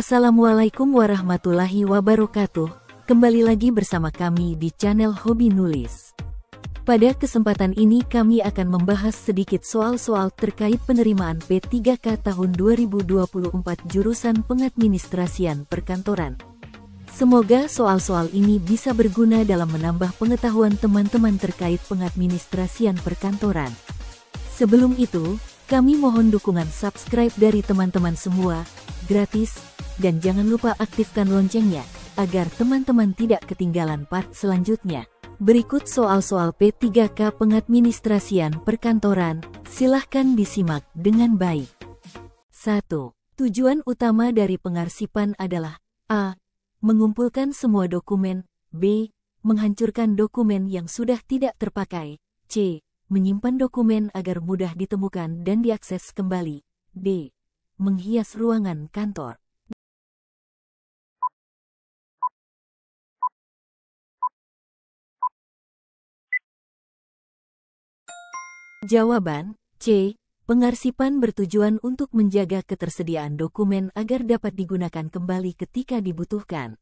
Assalamualaikum warahmatullahi wabarakatuh. Kembali lagi bersama kami di channel Hobi Nulis. Pada kesempatan ini kami akan membahas sedikit soal-soal terkait penerimaan P3K tahun 2024 jurusan Pengadministrasian Perkantoran. Semoga soal-soal ini bisa berguna dalam menambah pengetahuan teman-teman terkait pengadministrasian perkantoran. Sebelum itu, kami mohon dukungan subscribe dari teman-teman semua, gratis, dan jangan lupa aktifkan loncengnya, agar teman-teman tidak ketinggalan part selanjutnya. Berikut soal-soal P3K Pengadministrasian Perkantoran, silahkan disimak dengan baik. 1. Tujuan utama dari pengarsipan adalah A. Mengumpulkan semua dokumen, B. Menghancurkan dokumen yang sudah tidak terpakai, C. Menyimpan dokumen agar mudah ditemukan dan diakses kembali, D. Menghias ruangan kantor. Jawaban C. Pengarsipan bertujuan untuk menjaga ketersediaan dokumen agar dapat digunakan kembali ketika dibutuhkan.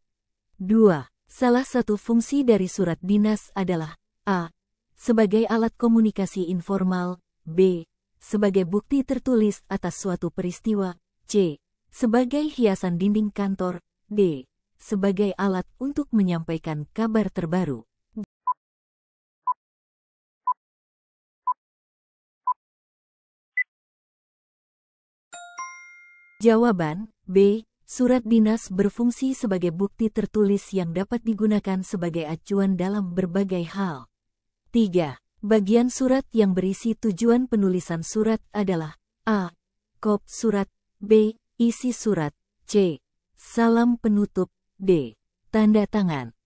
2. Salah satu fungsi dari surat dinas adalah A. Sebagai alat komunikasi informal, B. Sebagai bukti tertulis atas suatu peristiwa, C. Sebagai hiasan dinding kantor, D. Sebagai alat untuk menyampaikan kabar terbaru. Jawaban B. Surat dinas berfungsi sebagai bukti tertulis yang dapat digunakan sebagai acuan dalam berbagai hal. 3. Bagian surat yang berisi tujuan penulisan surat adalah A. Kop surat, B. Isi surat, C. Salam penutup, D. Tanda tangan.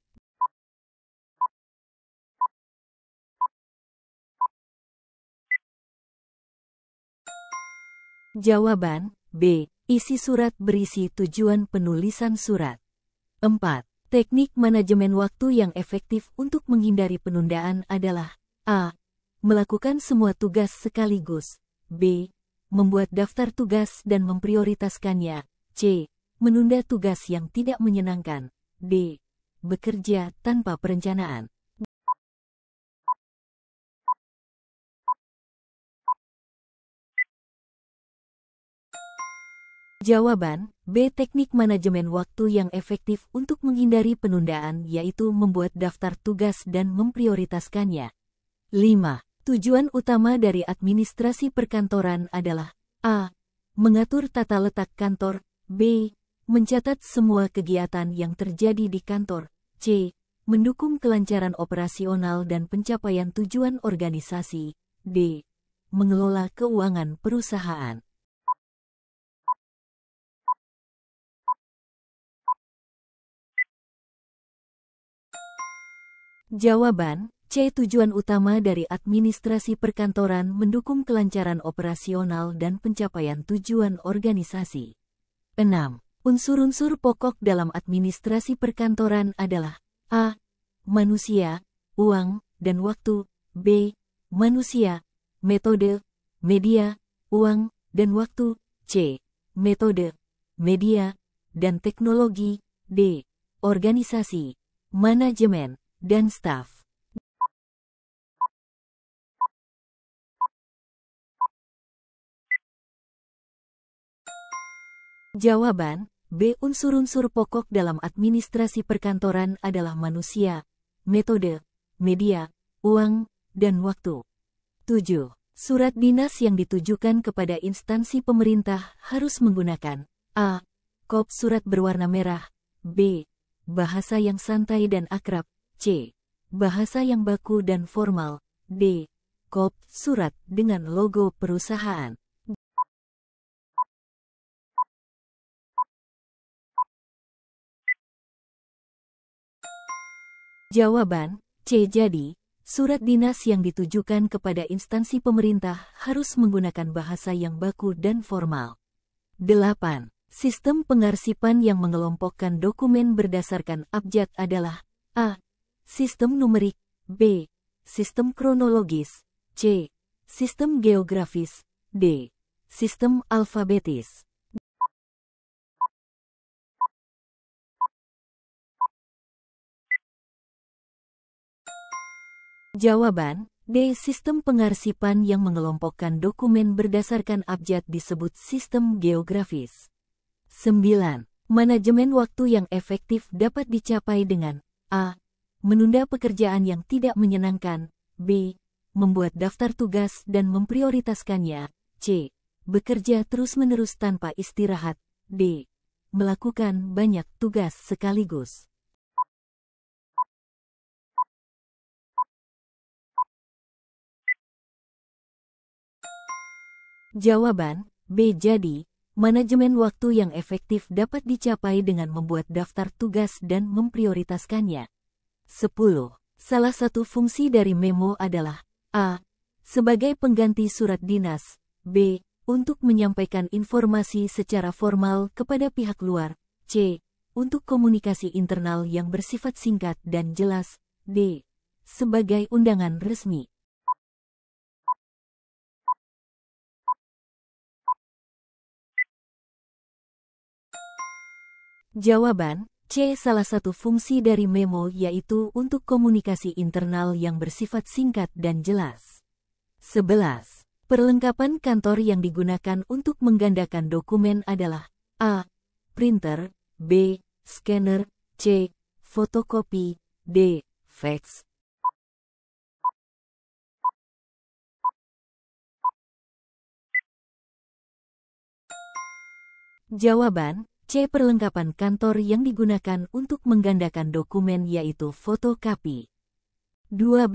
Jawaban B. Isi surat berisi tujuan penulisan surat. 4. Teknik manajemen waktu yang efektif untuk menghindari penundaan adalah A. Melakukan semua tugas sekaligus, B. Membuat daftar tugas dan memprioritaskannya, C. Menunda tugas yang tidak menyenangkan, D. Bekerja tanpa perencanaan. Jawaban B. Teknik manajemen waktu yang efektif untuk menghindari penundaan yaitu membuat daftar tugas dan memprioritaskannya. 5. Tujuan utama dari administrasi perkantoran adalah A. Mengatur tata letak kantor, B. Mencatat semua kegiatan yang terjadi di kantor, C. Mendukung kelancaran operasional dan pencapaian tujuan organisasi, D. Mengelola keuangan perusahaan. Jawaban C. Tujuan utama dari administrasi perkantoran mendukung kelancaran operasional dan pencapaian tujuan organisasi. 6. Unsur-unsur pokok dalam administrasi perkantoran adalah A. Manusia, uang, dan waktu, B. Manusia, metode, media, uang, dan waktu, C. Metode, media, dan teknologi, D. Organisasi, manajemen, dan staf. Jawaban B. Unsur-unsur pokok dalam administrasi perkantoran adalah manusia, metode, media, uang, dan waktu. 7. Surat dinas yang ditujukan kepada instansi pemerintah harus menggunakan A. Kop surat berwarna merah, B. Bahasa yang santai dan akrab, C. Bahasa yang baku dan formal, D. Kop surat dengan logo perusahaan. Jawaban C. Jadi, surat dinas yang ditujukan kepada instansi pemerintah harus menggunakan bahasa yang baku dan formal. 8. Sistem pengarsipan yang mengelompokkan dokumen berdasarkan abjad adalah A. Sistem numerik, B. Sistem kronologis, C. Sistem geografis, D. Sistem alfabetis. Jawaban D. Sistem pengarsipan yang mengelompokkan dokumen berdasarkan abjad disebut sistem geografis. 9. Manajemen waktu yang efektif dapat dicapai dengan A. Menunda pekerjaan yang tidak menyenangkan. B. Membuat daftar tugas dan memprioritaskannya. C. Bekerja terus-menerus tanpa istirahat. D. Melakukan banyak tugas sekaligus. Jawaban B. Jadi, manajemen waktu yang efektif dapat dicapai dengan membuat daftar tugas dan memprioritaskannya. 10. Salah satu fungsi dari memo adalah A. Sebagai pengganti surat dinas. B. Untuk menyampaikan informasi secara formal kepada pihak luar. C. Untuk komunikasi internal yang bersifat singkat dan jelas. D. Sebagai undangan resmi. Jawaban C. Salah satu fungsi dari memo yaitu untuk komunikasi internal yang bersifat singkat dan jelas. 11. Perlengkapan kantor yang digunakan untuk menggandakan dokumen adalah A. Printer. B. Scanner. C. Fotokopi. D. Fax. Jawaban C. Perlengkapan kantor yang digunakan untuk menggandakan dokumen yaitu fotokopi. 12.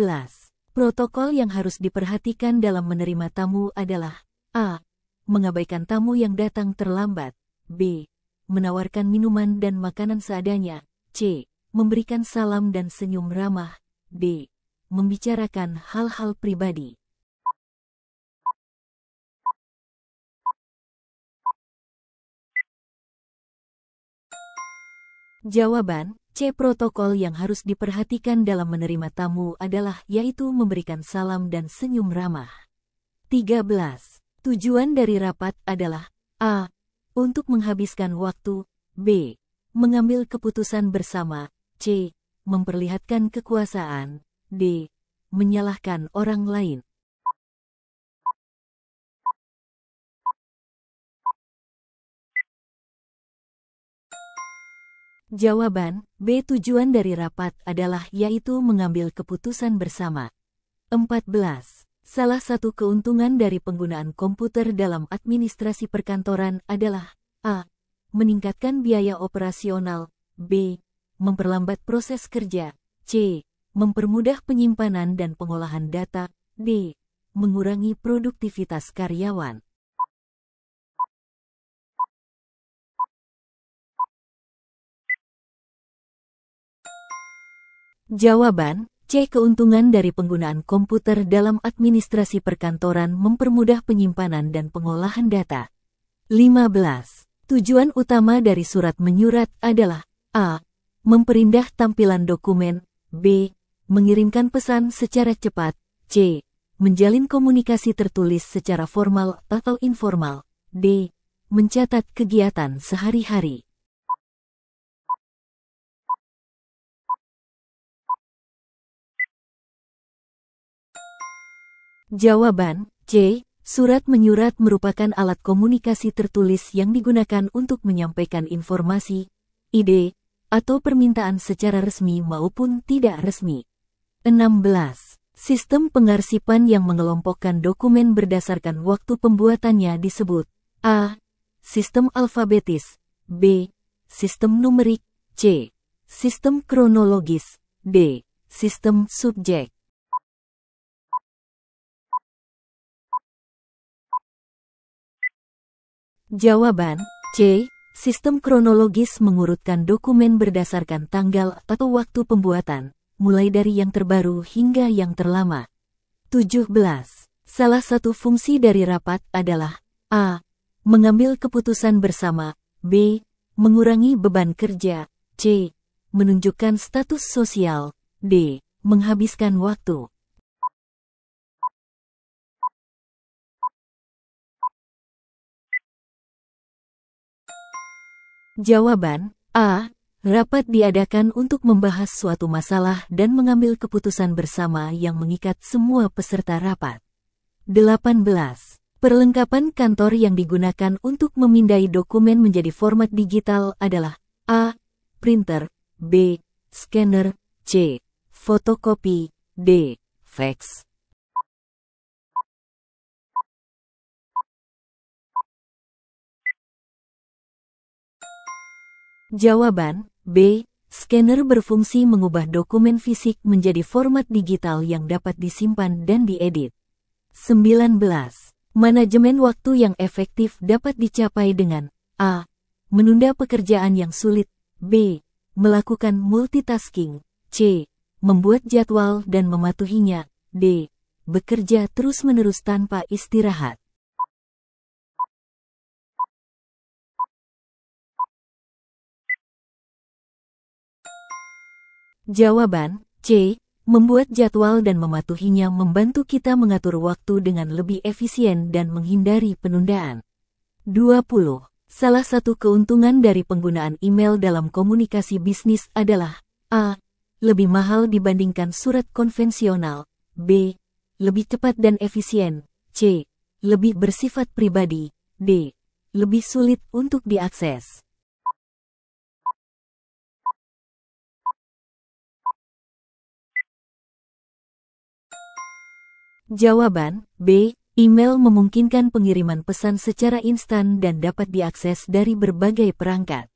Protokol yang harus diperhatikan dalam menerima tamu adalah A. Mengabaikan tamu yang datang terlambat. B. Menawarkan minuman dan makanan seadanya. C. Memberikan salam dan senyum ramah. D. Membicarakan hal-hal pribadi. Jawaban C. Protokol yang harus diperhatikan dalam menerima tamu adalah yaitu memberikan salam dan senyum ramah. 13. Tujuan dari rapat adalah A. Untuk menghabiskan waktu. B. Mengambil keputusan bersama. C. Memperlihatkan kekuasaan. D. Menyalahkan orang lain. Jawaban B. Tujuan dari rapat adalah yaitu mengambil keputusan bersama. 14. Salah satu keuntungan dari penggunaan komputer dalam administrasi perkantoran adalah A. Meningkatkan biaya operasional. B. Memperlambat proses kerja. C. Mempermudah penyimpanan dan pengolahan data. D. Mengurangi produktivitas karyawan. Jawaban C. Keuntungan dari penggunaan komputer dalam administrasi perkantoran mempermudah penyimpanan dan pengolahan data. 15. Tujuan utama dari surat menyurat adalah A. Memperindah tampilan dokumen. B. Mengirimkan pesan secara cepat. C. Menjalin komunikasi tertulis secara formal atau informal. D. Mencatat kegiatan sehari-hari. Jawaban C. Surat menyurat merupakan alat komunikasi tertulis yang digunakan untuk menyampaikan informasi, ide, atau permintaan secara resmi maupun tidak resmi. 16. Sistem pengarsipan yang mengelompokkan dokumen berdasarkan waktu pembuatannya disebut A. Sistem alfabetis. B. Sistem numerik. C. Sistem kronologis. D. Sistem subjek. Jawaban C. Sistem kronologis mengurutkan dokumen berdasarkan tanggal atau waktu pembuatan, mulai dari yang terbaru hingga yang terlama. 17. Salah satu fungsi dari rapat adalah A. Mengambil keputusan bersama. B. Mengurangi beban kerja. C. Menunjukkan status sosial. D. Menghabiskan waktu. Jawaban A. Rapat diadakan untuk membahas suatu masalah dan mengambil keputusan bersama yang mengikat semua peserta rapat. 18. Perlengkapan kantor yang digunakan untuk memindai dokumen menjadi format digital adalah A. Printer, B. Scanner, C. Fotokopi, D. Fax. Jawaban B. Scanner berfungsi mengubah dokumen fisik menjadi format digital yang dapat disimpan dan diedit. 19. Manajemen waktu yang efektif dapat dicapai dengan A. Menunda pekerjaan yang sulit, B. Melakukan multitasking, C. Membuat jadwal dan mematuhinya, D. Bekerja terus-menerus tanpa istirahat. Jawaban C. Membuat jadwal dan mematuhinya membantu kita mengatur waktu dengan lebih efisien dan menghindari penundaan. 20. Salah satu keuntungan dari penggunaan email dalam komunikasi bisnis adalah A. Lebih mahal dibandingkan surat konvensional, B. Lebih cepat dan efisien, C. Lebih bersifat pribadi, D. Lebih sulit untuk diakses. Jawaban B. Email memungkinkan pengiriman pesan secara instan dan dapat diakses dari berbagai perangkat.